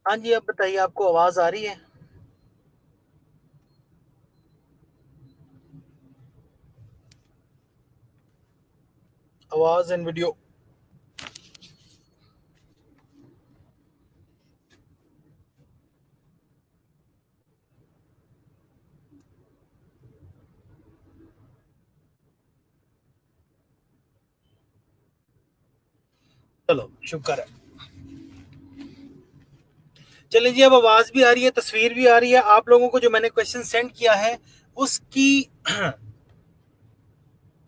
हाँ जी, अब बताइए, आपको आवाज आ रही है? आवाज एंड वीडियो। चलो शुक्र है। चलिए जी, अब आवाज भी आ रही है, तस्वीर भी आ रही है। आप लोगों को जो मैंने क्वेश्चन सेंड किया है उसकी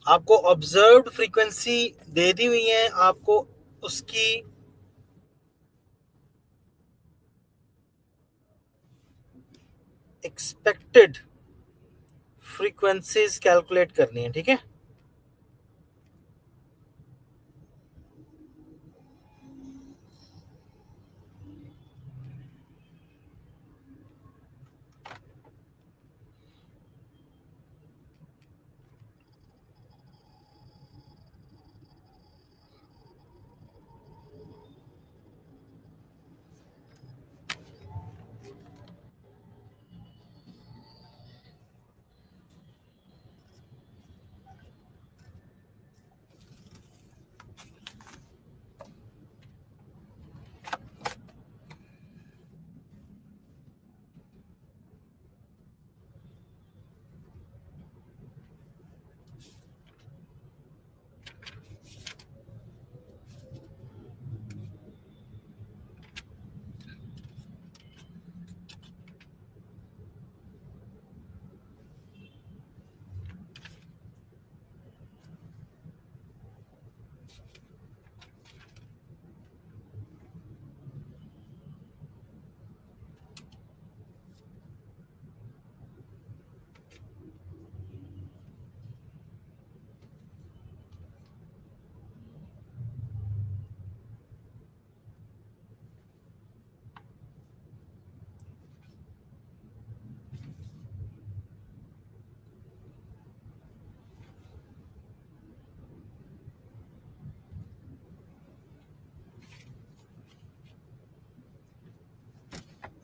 आपको ऑब्जर्व्ड फ्रीक्वेंसी दे दी हुई है। आपको उसकी एक्सपेक्टेड फ्रीक्वेंसीज कैलकुलेट करनी है, ठीक है।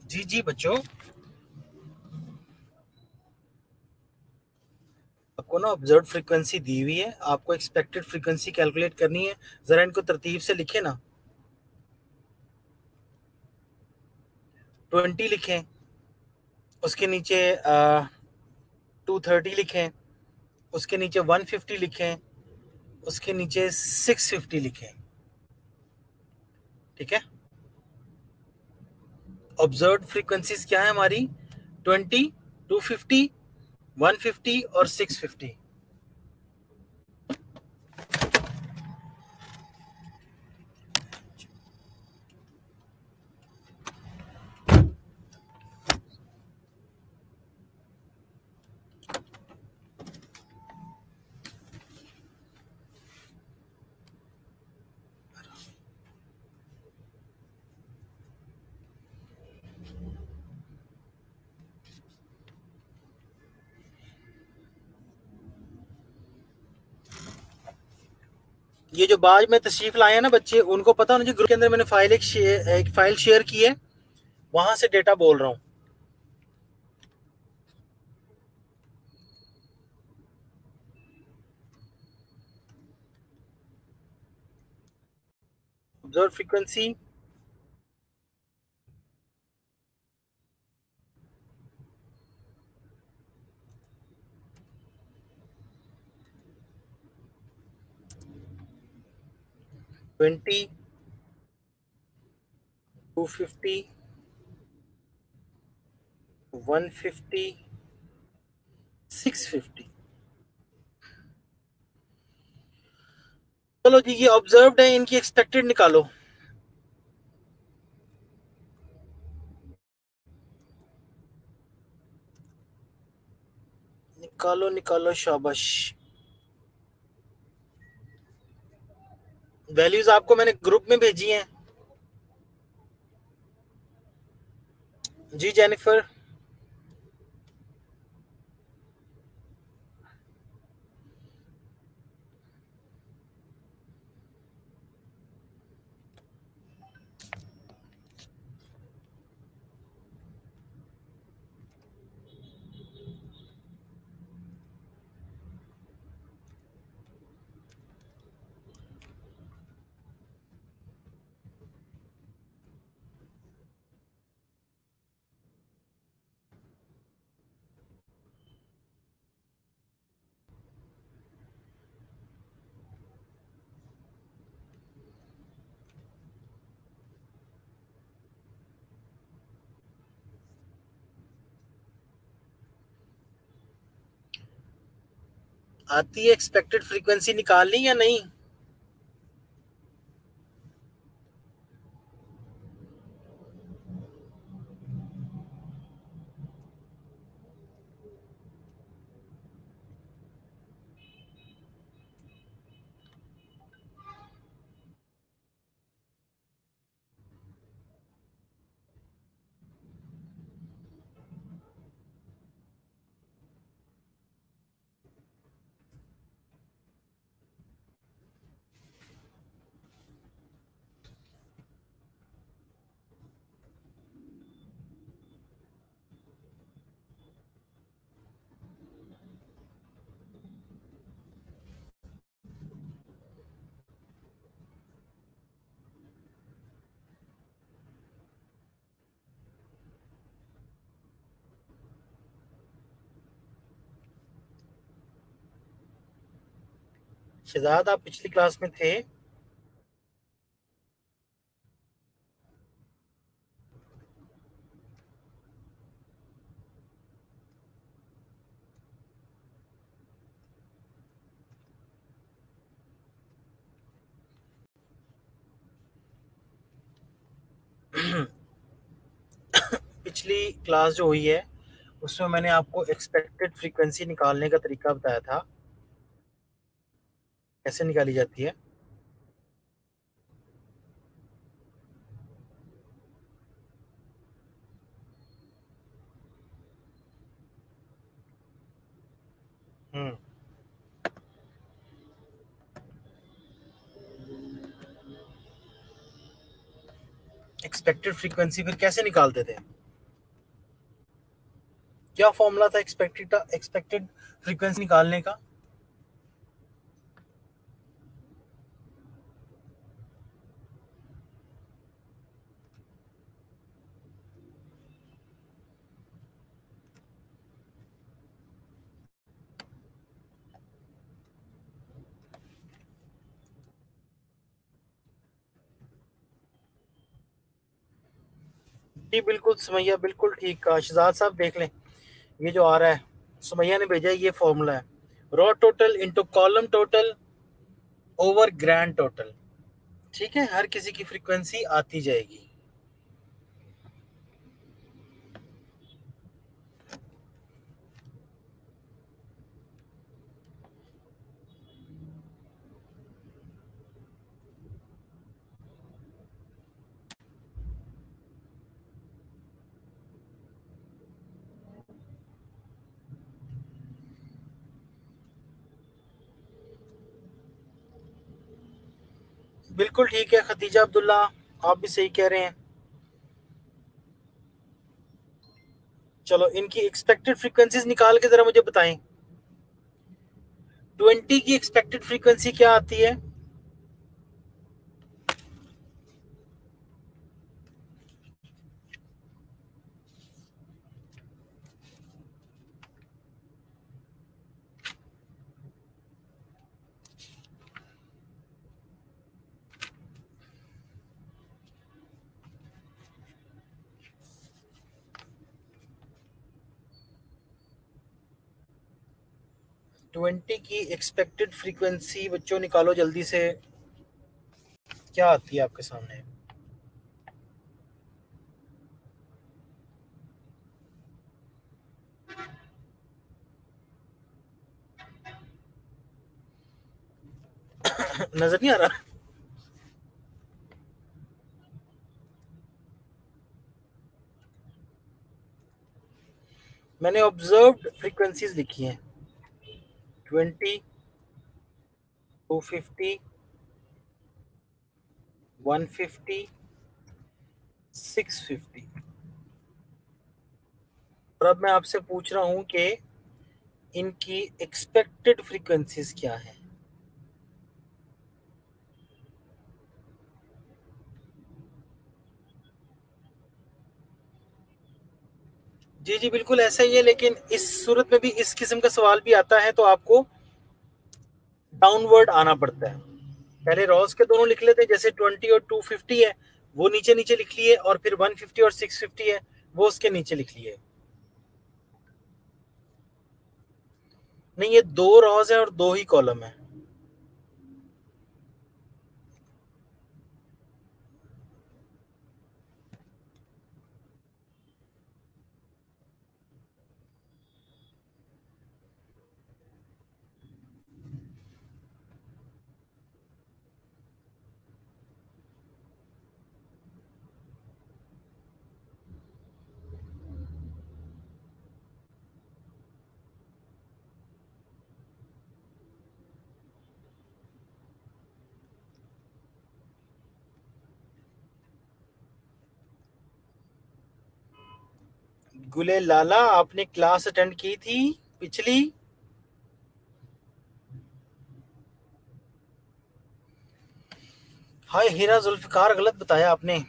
जी जी बच्चों, आपको ना ऑब्जर्व फ्रीक्वेंसी दी हुई है, आपको एक्सपेक्टेड फ्रीक्वेंसी कैलकुलेट करनी है। जरा इनको तरतीब से लिखे ना। 20 लिखें, उसके नीचे 230 लिखें, उसके नीचे 150 लिखें, उसके नीचे 650 लिखें, ठीक है। ऑब्जर्व फ्रीक्वेंसीज क्या है हमारी? 20, 250, 150 और 650। ये जो बाज में तशरीफ लाए हैं ना बच्चे, उनको पता होना चाहिए ग्रुप के अंदर मैंने एक फाइल शेयर की है, वहां से डेटा बोल रहा हूँ। Observe frequency 20, 250, 150, 650। चलो जी, ये ऑब्जर्व्ड है, इनकी एक्सपेक्टेड निकालो। निकालो निकालो, शाबाश। वैल्यूज आपको मैंने ग्रुप में भेजी हैं। जी जेनिफर। आती है एक्सपेक्टेड फ्रीक्वेंसी निकालनी या नहीं? शहजाद, आप पिछली क्लास में थे? पिछली क्लास जो हुई है उसमें मैंने आपको एक्सपेक्टेड फ्रीक्वेंसी निकालने का तरीका बताया था, कैसे निकाली जाती है। हम्म एक्सपेक्टेड फ्रीक्वेंसी फिर कैसे निकालते थे? क्या फॉर्मूला था एक्सपेक्टेड फ्रीक्वेंसी निकालने का? जी बिल्कुल सुमैया, बिल्कुल ठीक कहा। शहजाद साहब देख लें, ये जो आ रहा है सुमैया ने भेजा है, ये फॉर्मूला है raw total into column total over grand total. ठीक है, हर किसी की फ्रीक्वेंसी आती जाएगी। बिल्कुल ठीक है खदीजा अब्दुल्ला, आप भी सही कह रहे हैं। चलो इनकी एक्सपेक्टेड फ्रीक्वेंसीज निकाल के जरा मुझे बताएं। 20 की एक्सपेक्टेड फ्रीक्वेंसी क्या आती है? ट्वेंटी की एक्सपेक्टेड फ्रीक्वेंसी बच्चों निकालो जल्दी से, क्या आती है आपके सामने? नजर नहीं आ रहा? मैंने ऑब्जर्व्ड फ्रीक्वेंसीज लिखी हैं। 20, 250, 150, 650। और अब मैं आपसे पूछ रहा हूं कि इनकी एक्सपेक्टेड फ्रीक्वेंसीज क्या है? जी जी बिल्कुल ऐसा ही है, लेकिन इस सूरत में भी इस किस्म का सवाल भी आता है तो आपको डाउनवर्ड आना पड़ता है। पहले रॉस के दोनों लिख लेते हैं, जैसे 20 और 250 है वो नीचे नीचे लिख लिए, और फिर 150 और 650 है वो उसके नीचे लिख लिए। नहीं, ये 2 रॉज है और 2 ही कॉलम है। गुले लाला, आपने क्लास अटेंड की थी पिछली? हाय हीरा जुल्फकार, गलत बताया आपने।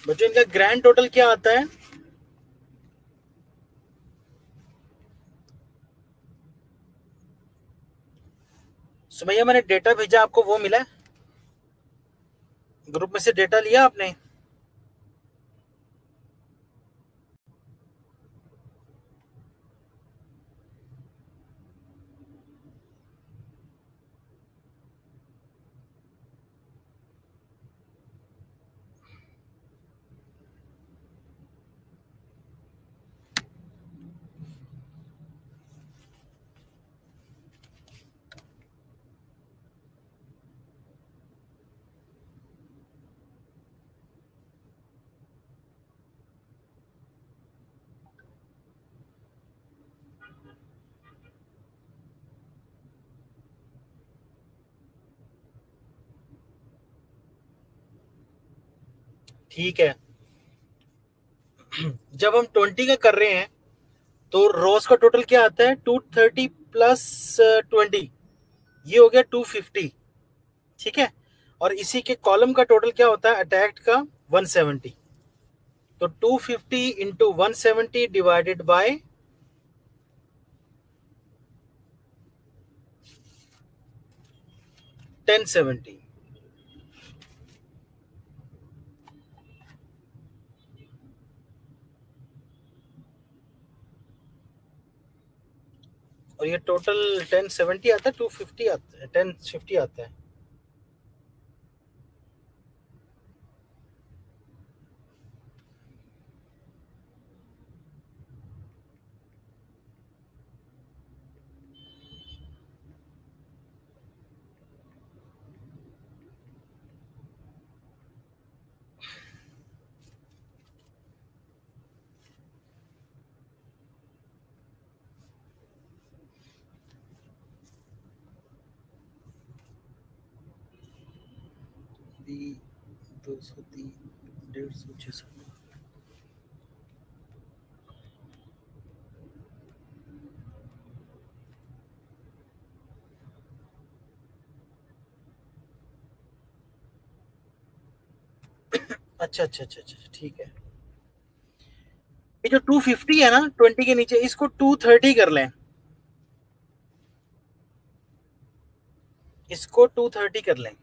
बच्चों, इनका ग्रैंड टोटल क्या आता है? सुमैया, मैंने डेटा भेजा आपको, वो मिला? ग्रुप में से डेटा लिया आपने? ठीक है। जब हम 20 का कर रहे हैं तो रोज का टोटल क्या आता है? 230 प्लस 20, ये हो गया 250। ठीक है। और इसी के कॉलम का टोटल क्या होता है अटैक्ड का? 170। तो 250 इंटू 170 डिवाइडेड बाय 1070। और ये टोटल 1070 आता है, 250 आता है, 1050 आता है। दी 230, 150, 600। अच्छा अच्छा अच्छा अच्छा, ठीक है। ये जो 250 है ना 20 के नीचे, इसको 230 कर लें। इसको 230 कर लें,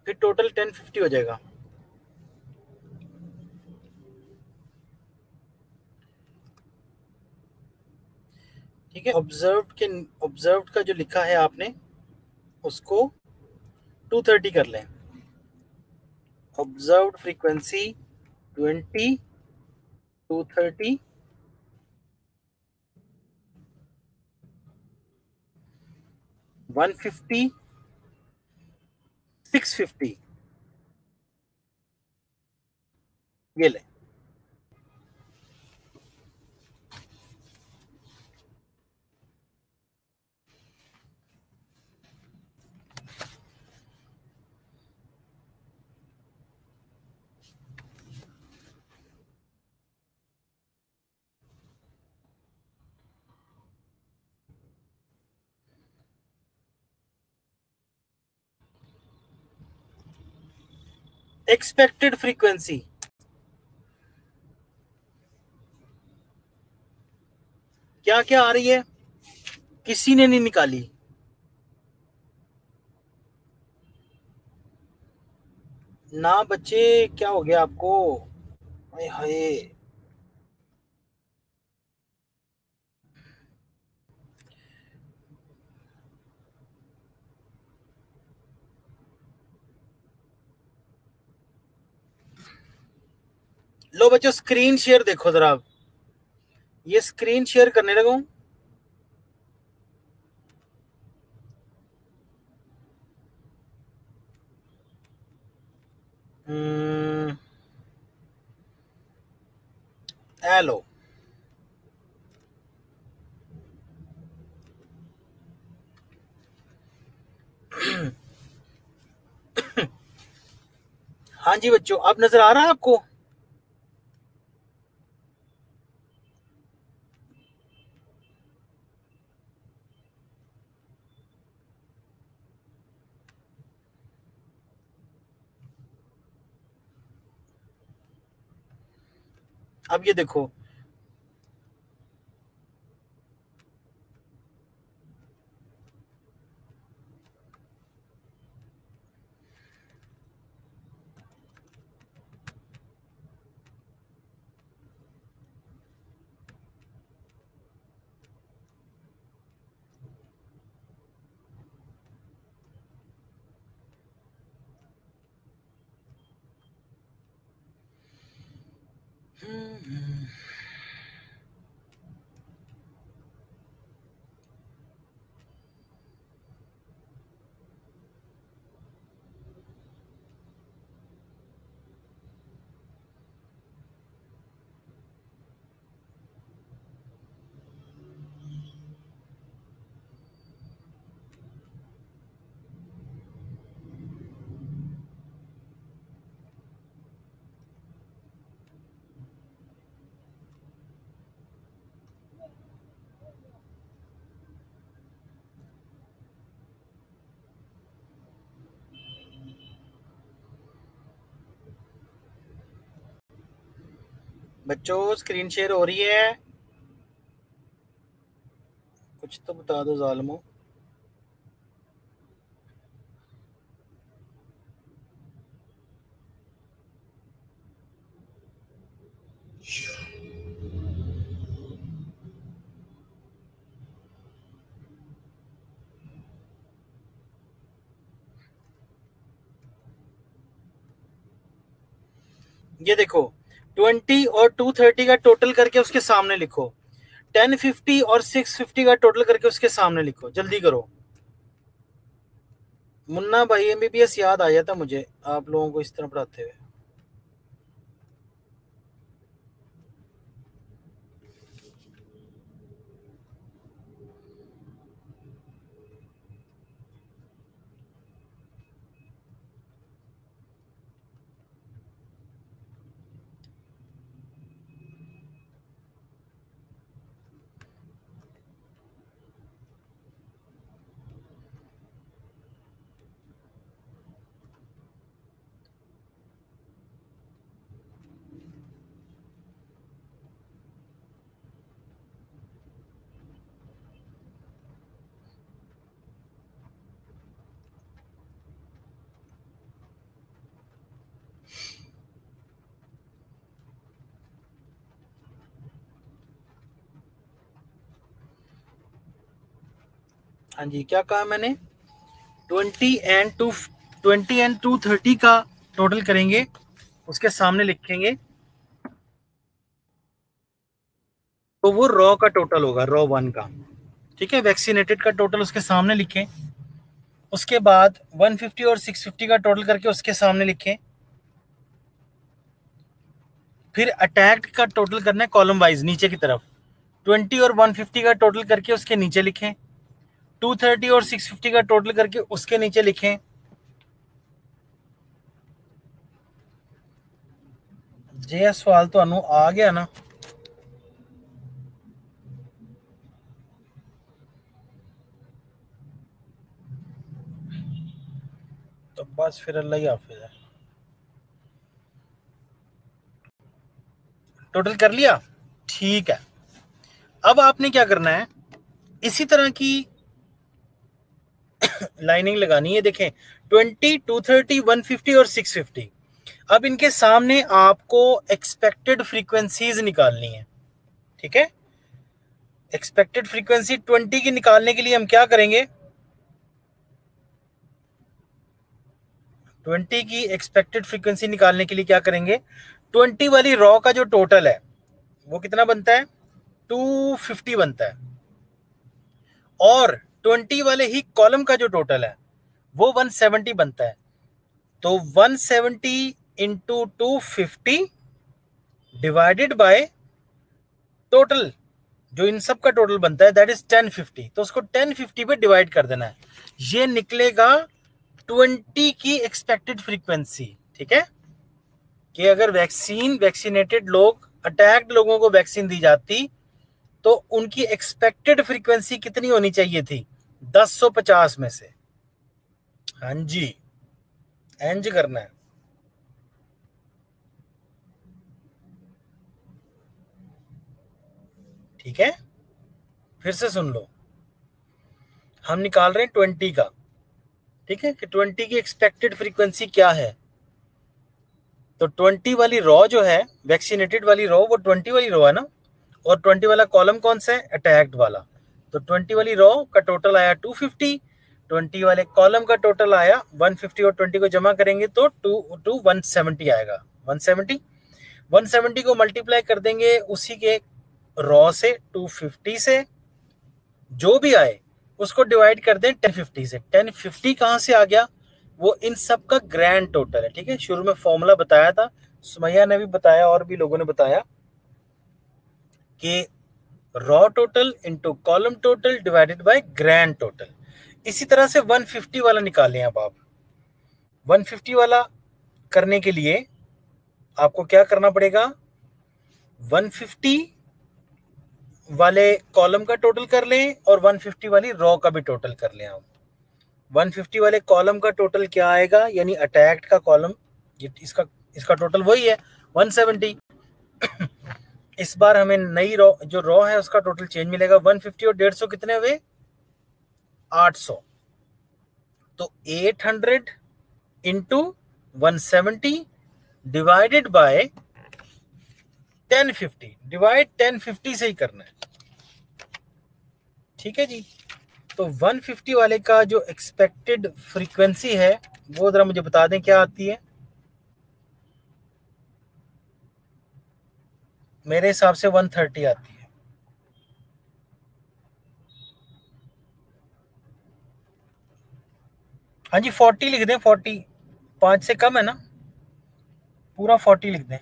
फिर टोटल 1050 हो जाएगा। ठीक है। ऑब्जर्व्ड का जो लिखा है आपने, उसको 230 कर लें। ऑब्जर्व्ड फ्रीक्वेंसी 20, 230 150, 650, ये ले। एक्सपेक्टेड फ्रीक्वेंसी क्या क्या आ रही है, किसी ने नहीं निकाली। ना बच्चे, क्या हो गया आपको? हाय हाय। लो बच्चों, स्क्रीन शेयर देखो जरा आप। ये स्क्रीन शेयर करने लगा हूं। हेलो। हाँ जी बच्चों, अब नजर आ रहा है आपको? अब ये देखो, बच्चों स्क्रीन शेयर हो रही है? कुछ तो बता दो जालमो। ये देखो, 20 और 230 का टोटल करके उसके सामने लिखो। 1050 और 650 का टोटल करके उसके सामने लिखो, जल्दी करो। मुन्ना भाई एमबीबीएस याद आ जाता मुझे आप लोगों को इस तरह पढ़ाते हुए। हाँ जी, क्या कहा मैंने? 20 एंड 230 का टोटल करेंगे, उसके सामने लिखेंगे, तो वो रॉ का टोटल होगा, रॉ 1 का। ठीक है, वैक्सीनेटेड का टोटल उसके सामने लिखें। उसके बाद 150 और 650 का टोटल करके उसके सामने लिखें। फिर अटैक्ड का टोटल करना है कॉलम वाइज नीचे की तरफ। 20 और 150 का टोटल करके उसके नीचे लिखें। 230 और 650 का टोटल करके उसके नीचे लिखें। जे सवाल तो आ गया ना? तो बस फिर अल्लाह ही हाफिज है। टोटल कर लिया? ठीक है। अब आपने क्या करना है, इसी तरह की लाइनिंग लगानी है। देखें 20, 230, 150 और 650। अब इनके सामने आपको एक्सपेक्टेड फ्रीक्वेंसीज निकालनी है। ठीक है, एक्सपेक्टेड फ्रीक्वेंसी 20 की निकालने के लिए हम क्या करेंगे, 20 की एक्सपेक्टेड फ्रीक्वेंसी निकालने के लिए क्या करेंगे, 20 वाली रॉ का जो टोटल है वो कितना बनता है, 250 बनता है। और 20 वाले ही कॉलम का जो टोटल है वो 170 बनता है। तो 170 इंटू 250 डिवाइडेड बाय टोटल, जो इन सब का टोटल बनता है दैट इज 1050। तो उसको 1050 पे डिवाइड कर देना है, ये निकलेगा 20 की एक्सपेक्टेड फ्रीक्वेंसी। ठीक है, कि अगर वैक्सीनेटेड लोग, अटैक्ड लोगों को वैक्सीन दी जाती तो उनकी एक्सपेक्टेड फ्रीक्वेंसी कितनी होनी चाहिए थी, 1050 में से। हाँ जी, एंज करना है। ठीक है, फिर से सुन लो, हम निकाल रहे हैं 20 का। ठीक है, कि 20 की एक्सपेक्टेड फ्रीक्वेंसी क्या है। तो 20 वाली रॉ जो है, वैक्सीनेटेड वाली रॉ, वो 20 वाली रॉ है ना। और 20 वाला कॉलम कौन सा है, अटैक्ड वाला। तो 20 वाली रॉ का टोटल आया 250, 20 वाले कॉलम का टोटल आया 150, और 20 को जमा करेंगे तो 170 आएगा। 170, 170 को मल्टीप्लाई कर देंगे उसी के रॉ से, 250 से, जो भी आए उसको डिवाइड कर दें 1050 से। 1050 कहां से आ गया, वो इन सब का ग्रैंड टोटल है। ठीक है, शुरू में फॉर्मूला बताया था, सुमैया ने भी बताया और भी लोगों ने बताया कि raw total into column total divided by grand total. इसी तरह से 150 वाला निकालें। अब आप 150 वाला करने के लिए आपको क्या करना पड़ेगा, 150 वाले कॉलम का टोटल कर लें और 150 वाली रॉ का भी टोटल कर लें। आप 150 वाले कॉलम का टोटल क्या आएगा, यानी अटैक्ड का कॉलम, इसका इसका टोटल वही है 170। इस बार हमें नई रॉ, जो रॉ है उसका टोटल चेंज मिलेगा। 150 और 150 कितने हुए, 800। तो 800 इंटू 170 डिवाइडेड बाय 1050, डिवाइड 1050 से ही करना है। ठीक है जी, तो 150 वाले का जो एक्सपेक्टेड फ्रीक्वेंसी है वो जरा मुझे बता दें क्या आती है। मेरे हिसाब से 130 आती है। हाँ जी, 40 लिख दें, 40, 5 से कम है ना, पूरा 40 लिख दें।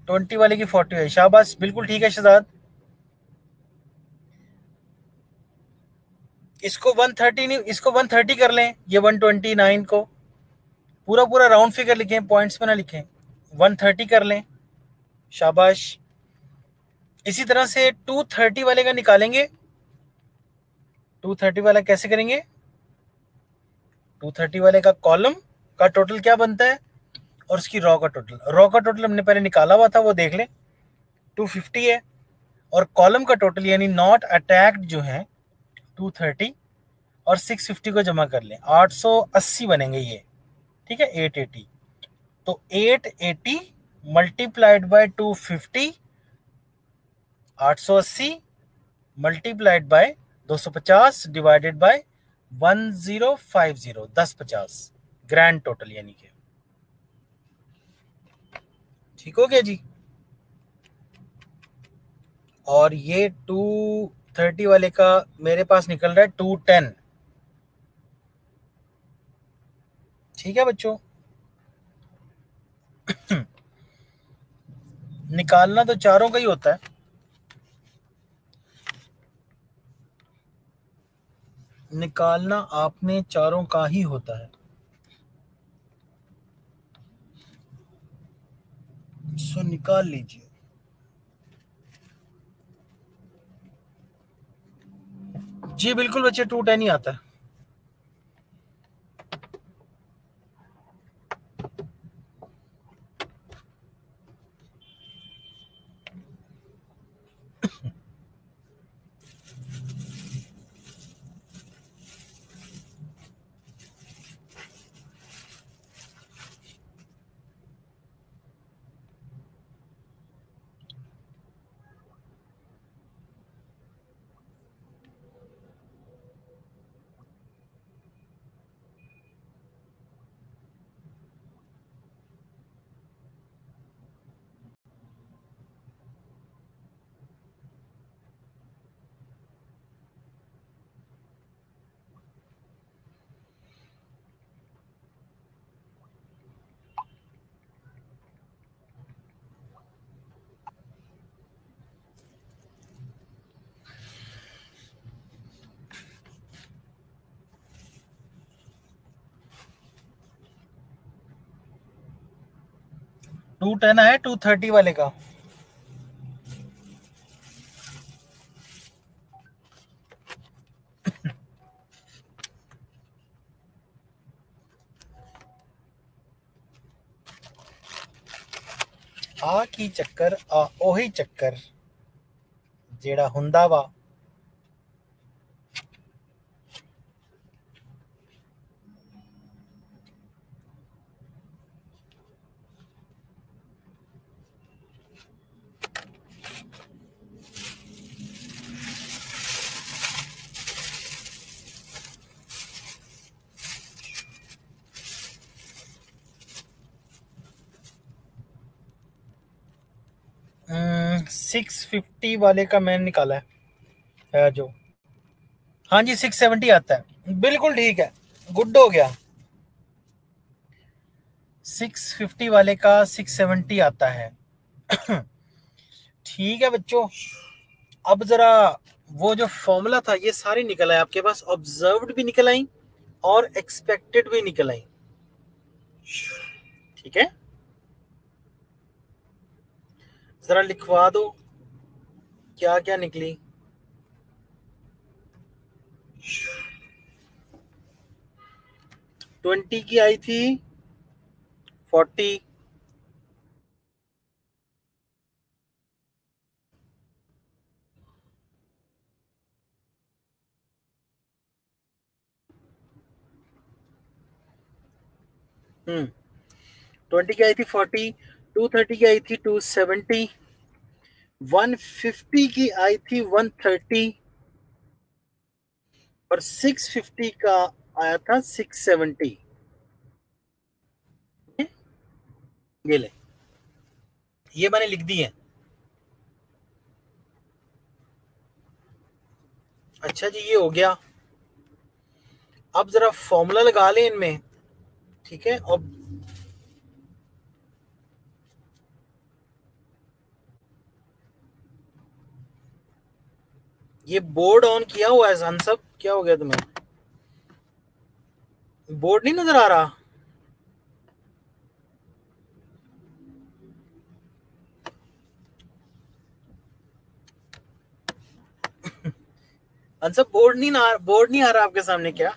20 वाले की 40 है, शाबाश, बिल्कुल ठीक है शहजाद। इसको 130 नहीं, इसको 130 कर लें, ये 129 को पूरा पूरा राउंड फिगर लिखें, पॉइंट्स में ना लिखें, 130 कर लें, शाबाश। इसी तरह से 230 वाले का निकालेंगे। 230 वाला कैसे करेंगे, 230 वाले का कॉलम का टोटल क्या बनता है और उसकी रॉ का टोटल। रॉ का टोटल हमने पहले निकाला हुआ था, वो देख लें, 250 है। और कॉलम का टोटल यानी नॉट अटैक्ड जो है 230, और 650 को जमा कर लें, 880 बनेंगे ये। ठीक है, 880। तो 880 multiplied by 250, 880 multiplied by 250 divided by 1050, 1050 grand total यानी कि। ठीक हो गया जी। और ये 230 वाले का मेरे पास निकल रहा है 210। ठीक है बच्चों, निकालना तो चारों का ही होता है, निकालना आपने चारों का ही होता है। सो निकाल लीजिए। जी बिल्कुल बच्चे, 210 ही आता है। टू टेन है 230 वाले का। आ की चक्कर आ ओही चक्कर जेड़ा हुंदा वा। सिक्स फिफ्टी वाले का मैंने निकाला है जो। हाँ जी 670 आता है, बिल्कुल ठीक है, गुड हो गया। 650 वाले का 670 आता है। ठीक है बच्चों, अब जरा वो जो फॉर्मूला था ये सारी निकल आए आपके पास, ऑब्जर्व्ड भी निकल आई और एक्सपेक्टेड भी निकल आई। ठीक है, जरा लिखवा दो क्या क्या निकली। 20 की आई थी 40। 20 की आई थी 40, 230 की आई थी 270, 150 की आई थी 130 और 650 का आया था 670। ये ले, ये मैंने लिख दी है। अच्छा जी, ये हो गया। अब जरा फॉर्मूला लगा लें इनमें। ठीक है, अब ये बोर्ड ऑन किया हुआ है सन सब, क्या हो गया तुम्हें? बोर्ड नहीं नजर आ रहा? अंसब बोर्ड नहीं आ रहा आपके सामने क्या?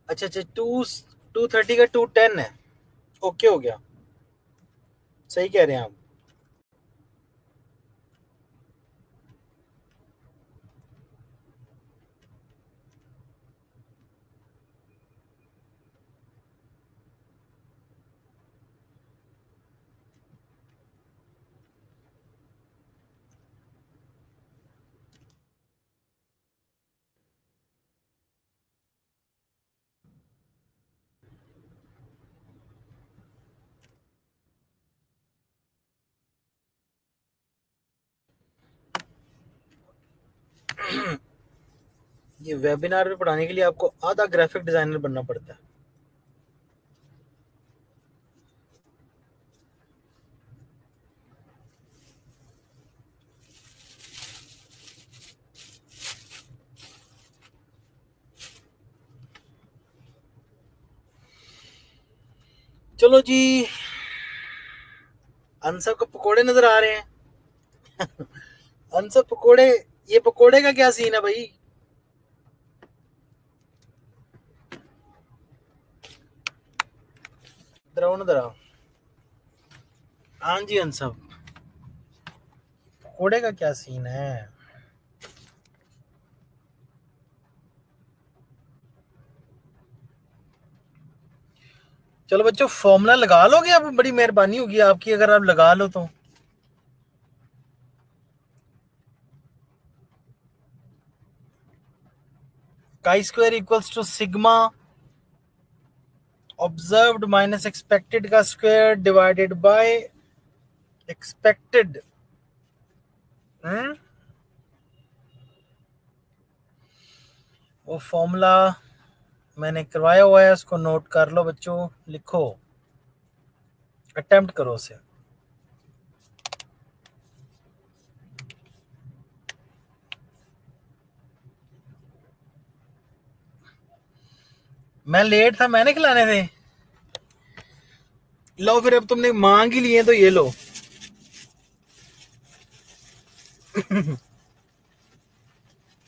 अच्छा अच्छा, 230 का 210 है। ओके हो गया, सही कह रहे हैं आप। ये वेबिनार में पढ़ाने के लिए आपको आधा ग्राफिक डिजाइनर बनना पड़ता है। चलो जी, अंसर को पकोड़े नजर आ रहे हैं। अंसर पकोड़े, ये पकोड़े का क्या सीन है भाई? इधर आओ। हाँ जी अंसर, पकोड़े का क्या सीन है? चलो बच्चों, फॉर्मूला लगा लोगे? अब बड़ी मेहरबानी होगी आपकी अगर आप लगा लो तो। Chi square equals to sigma observed minus expected का स्क्वायर डिवाइडेड बाय एक्सपेक्टेड। वो फॉर्मूला मैंने करवाया हुआ है, उसको नोट कर लो बच्चों, लिखो, अटेम्प्ट करो उसे। मैं लेट था, मैंने खिलाने थे। लो फिर, अब तुमने मांग ही लिए तो ये लो।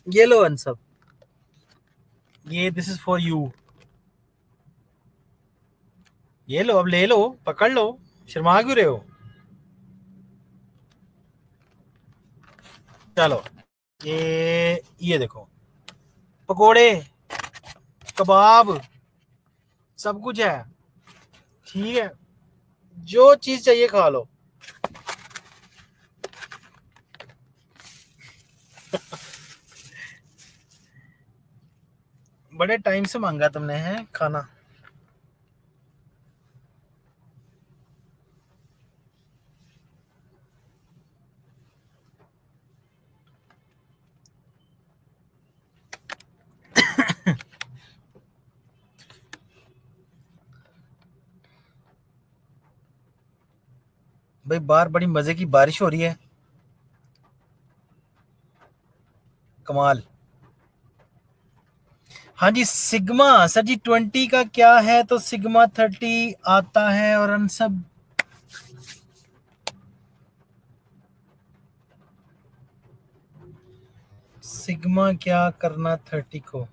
ये लो अनसब, ये दिस इज फॉर यू। ये लो, अब ले लो, पकड़ लो, शर्मा क्यों रहे हो? चलो, ये देखो, पकोड़े, कबाब, सब कुछ है, ठीक है, जो चीज चाहिए खा लो। बड़े टाइम से मांगा तुमने है खाना। भाई बाहर बड़ी मजे की बारिश हो रही है, कमाल। हाँ जी, सिग्मा सर जी 20 का क्या है? तो सिग्मा 30 आता है, और हम सब सिग्मा क्या करना 30 को?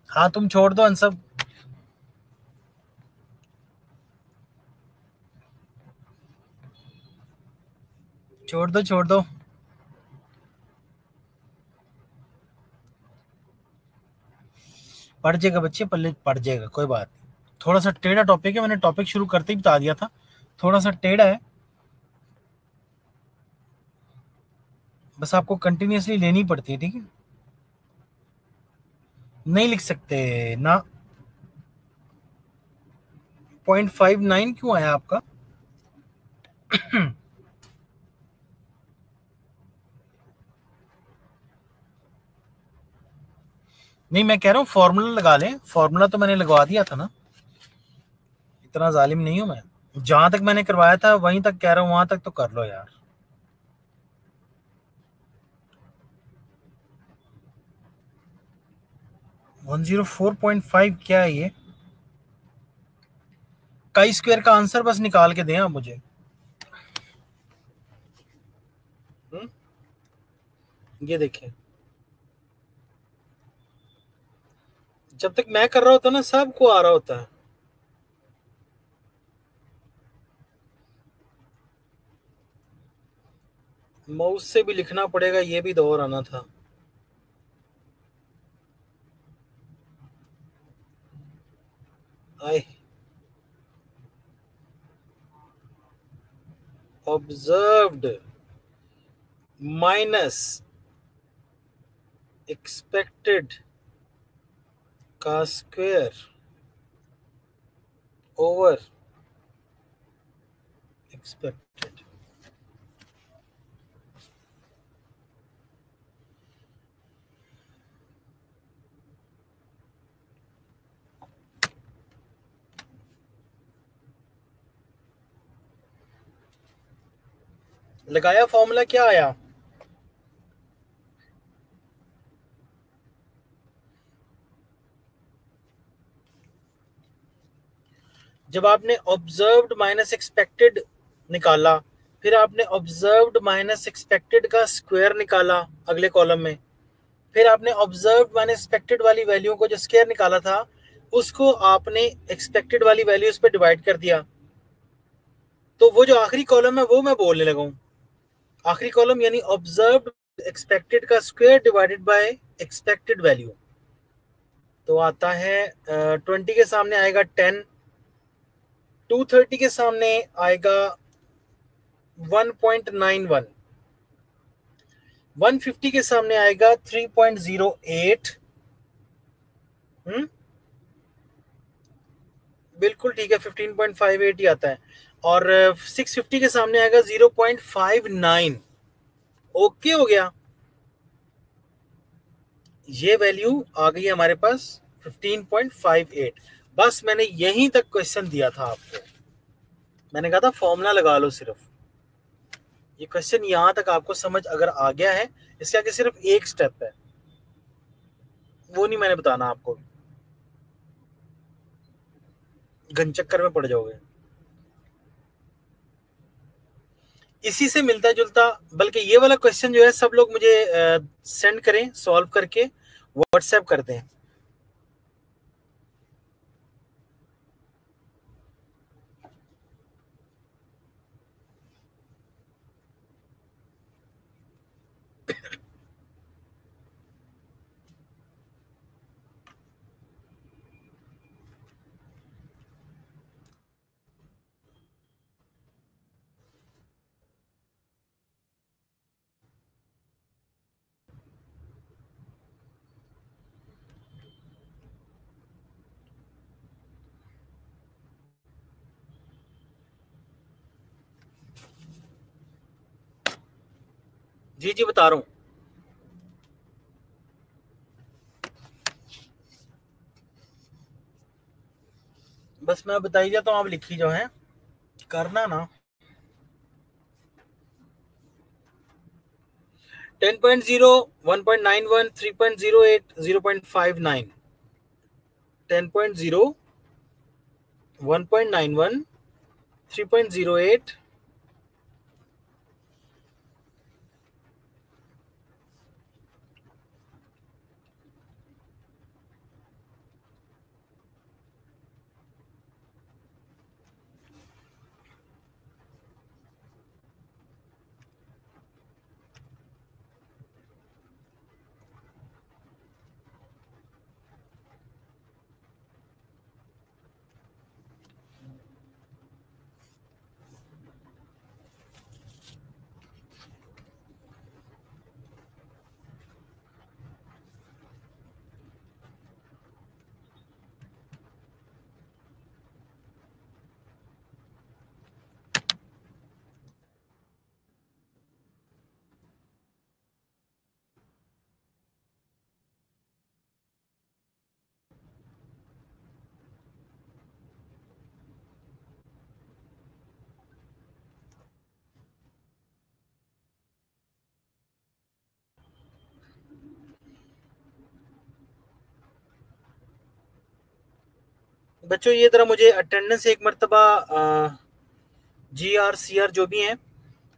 हाँ तुम छोड़ दो सब, छोड़ दो छोड़ दो। पढ़ जाएगा बच्चे, पल्ले पढ़ जाएगा, कोई बात नहीं। थोड़ा सा टेढ़ा टॉपिक है, मैंने टॉपिक शुरू करते ही बता दिया था, थोड़ा सा टेढ़ा है, बस आपको कंटिन्यूअसली लेनी पड़ती है, ठीक है? नहीं लिख सकते ना। 0.59 क्यों आया आपका? नहीं, मैं कह रहा हूँ फॉर्मूला लगा लें, फॉर्मूला तो मैंने लगवा दिया था ना, इतना जालिम नहीं हूं मैं। जहां तक मैंने करवाया था वहीं तक कह रहा हूँ, वहां तक तो कर लो यार। 104.5 क्या है ये? काई स्क्वायर का आंसर बस निकाल के दें आप मुझे। ये देखें, जब तक मैं कर रहा होता ना, सबको आ रहा होता है। माउस से भी लिखना पड़ेगा, ये भी दौर आना था। आए, ऑब्जर्व्ड माइनस एक्सपेक्टेड का स्क्वायर ओवर एक्सपेक्टेड। लगाया, फॉर्मूला क्या आया? जब आपने ऑब्जर्व्ड माइनस एक्सपेक्टेड निकाला, फिर आपने ऑब्जर्व्ड माइनस एक्सपेक्टेड का स्क्वायर निकाला अगले कॉलम में, फिर आपने ऑब्जर्व्ड माइनस एक्सपेक्टेड वाली वैल्यू को जो स्क्वायर निकाला था उसको आपने एक्सपेक्टेड वाली वैल्यूज पे डिवाइड कर दिया। तो वो जो आखिरी कॉलम है वो मैं बोलने लगा हूं। आखिरी कॉलम यानी ऑब्जर्व्ड एक्सपेक्टेड का square divided by expected value. तो आता है 20 के सामने आएगा 10, 230 के सामने आएगा 1.91, 150 के सामने आएगा 3.08। बिल्कुल ठीक है, 15.58 ही आता है। और 650 के सामने आएगा 0.59। ओके हो गया, ये वैल्यू आ गई हमारे पास 15.58। बस मैंने यहीं तक क्वेश्चन दिया था आपको, मैंने कहा था फॉर्मूला लगा लो सिर्फ। ये क्वेश्चन यहां तक आपको समझ अगर आ गया है, इसके आगे सिर्फ एक स्टेप है, वो नहीं मैंने बताना आपको, घन चक्कर में पड़ जाओगे। इसी से मिलता जुलता, बल्कि ये वाला क्वेश्चन जो है सब लोग मुझे सेंड करें, सॉल्व करके व्हाट्सएप कर दें। जी जी बता रहा हूं। बस मैं बताई जाता हूँ, आप लिखी जो है करना ना। 10.0, 1.91, 3.08, 0.59। 10.0, 1.91, 3.08। बच्चों ये तरह मुझे अटेंडेंस एक मरतबा GR CR जो भी हैं,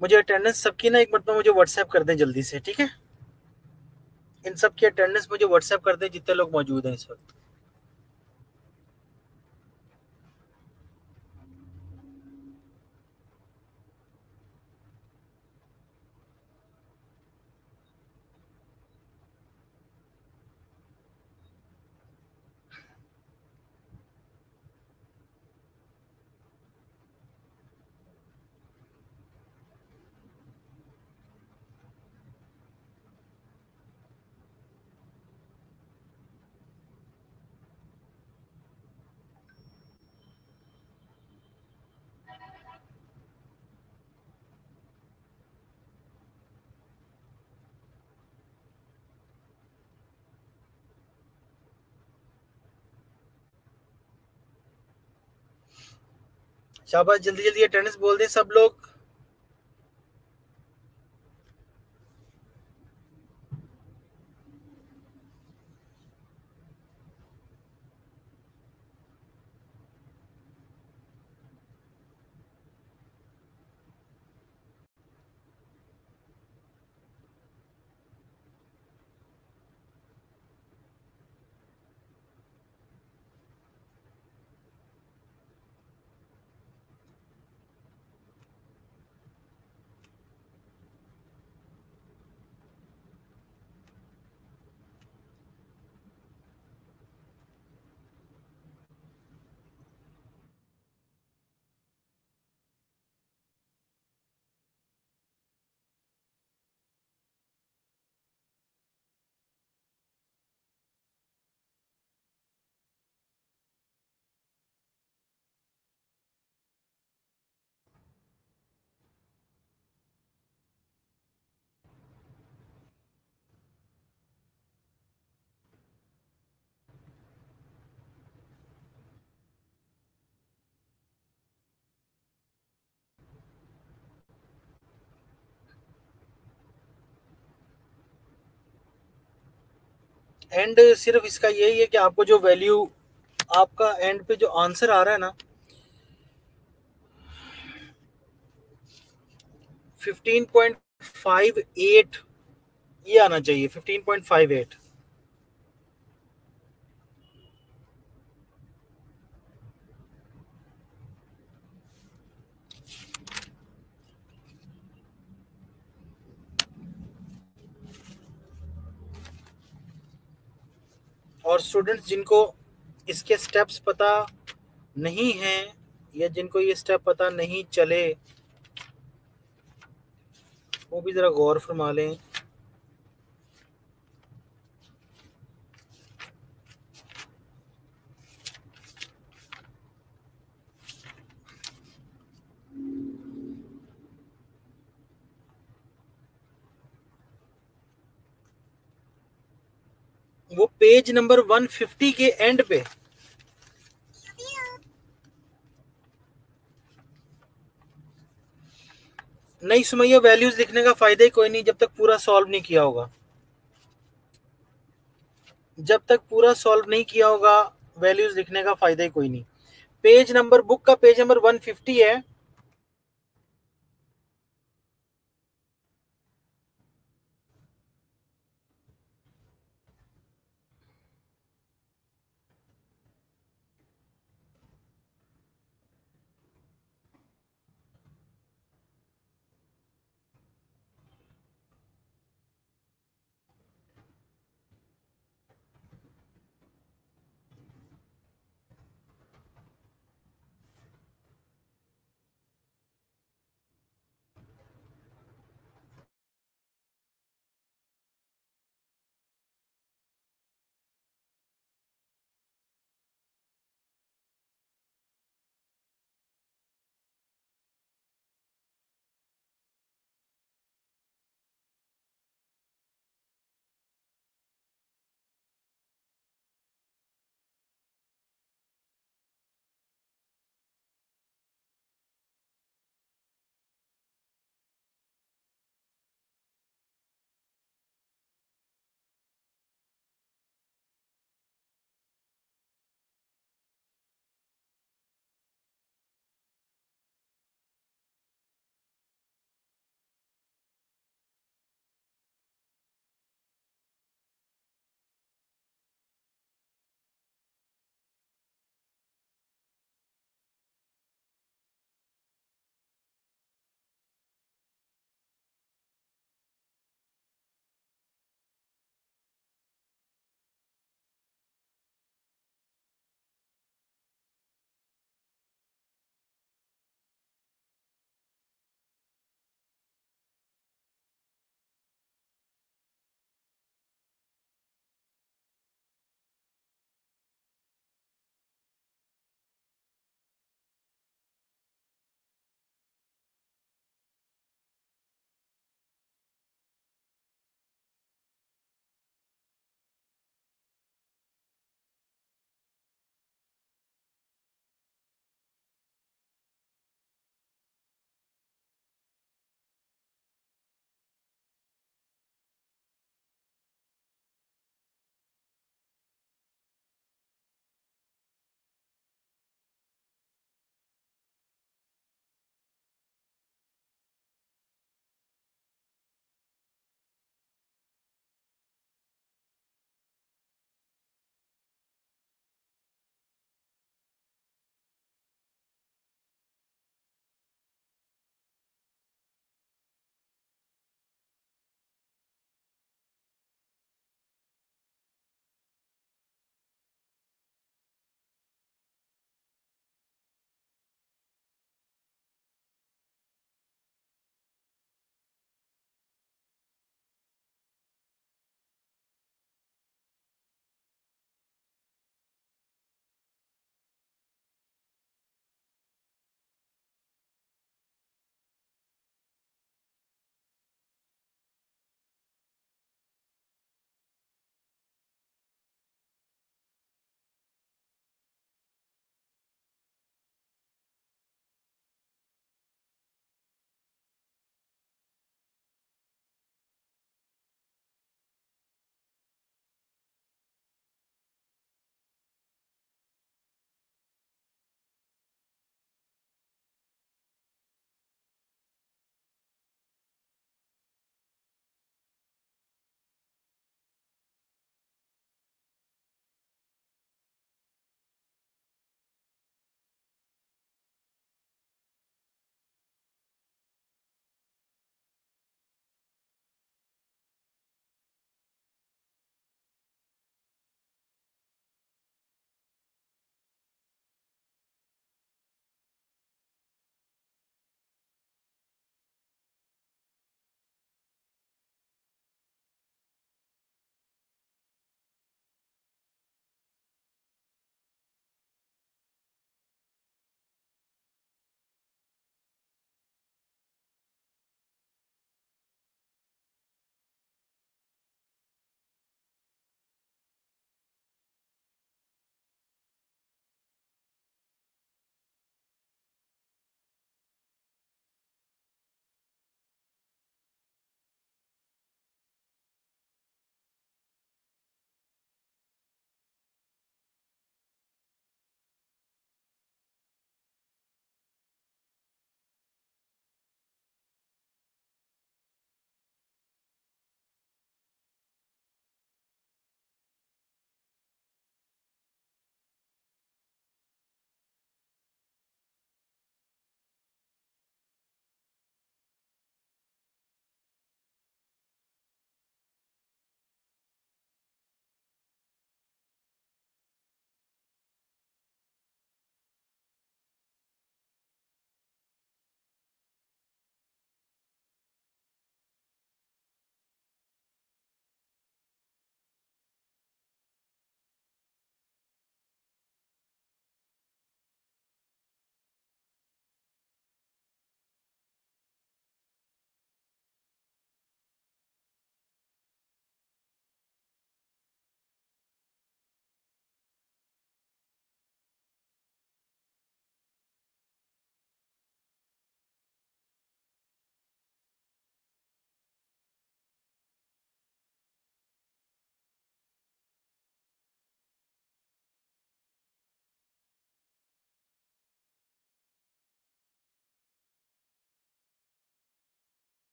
मुझे अटेंडेंस सबकी ना एक मरतबा मुझे व्हाट्सएप कर दें जल्दी से, ठीक है? इन सब की अटेंडेंस मुझे व्हाट्सएप कर दें जितने लोग मौजूद हैं इस वक्त। शाबाश, जल्दी जल्दी अटेंडेंस बोल दें सब लोग। एंड सिर्फ इसका यही है कि आपको जो वैल्यू, आपका एंड पे जो आंसर आ रहा है ना 15.58, ये आना चाहिए 15.58। और स्टूडेंट्स जिनको इसके स्टेप्स पता नहीं हैं या जिनको ये स्टेप पता नहीं चले, वो भी जरा गौर फरमा लें। वो पेज नंबर 150 के एंड पे। नहीं सुमैया, वैल्यूज लिखने का फायदा ही कोई नहीं जब तक पूरा सॉल्व नहीं किया होगा। जब तक पूरा सॉल्व नहीं किया होगा वैल्यूज लिखने का फायदा ही कोई नहीं। पेज नंबर, बुक का पेज नंबर 150 है,